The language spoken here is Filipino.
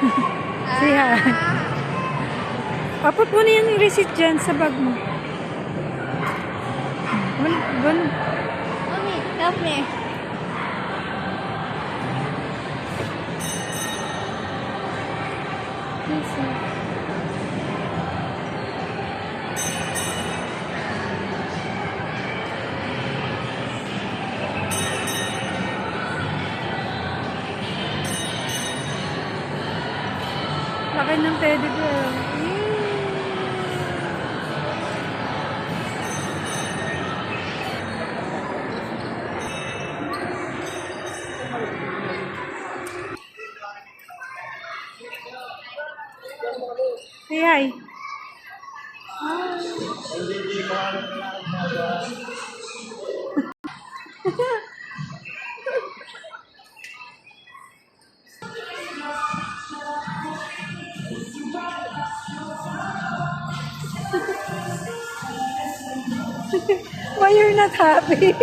Say hi. Apot mo na yung receipt dyan sa bag mo. Mommy, help me. Laki ng teddy bear. Say hi. Why you're not happy?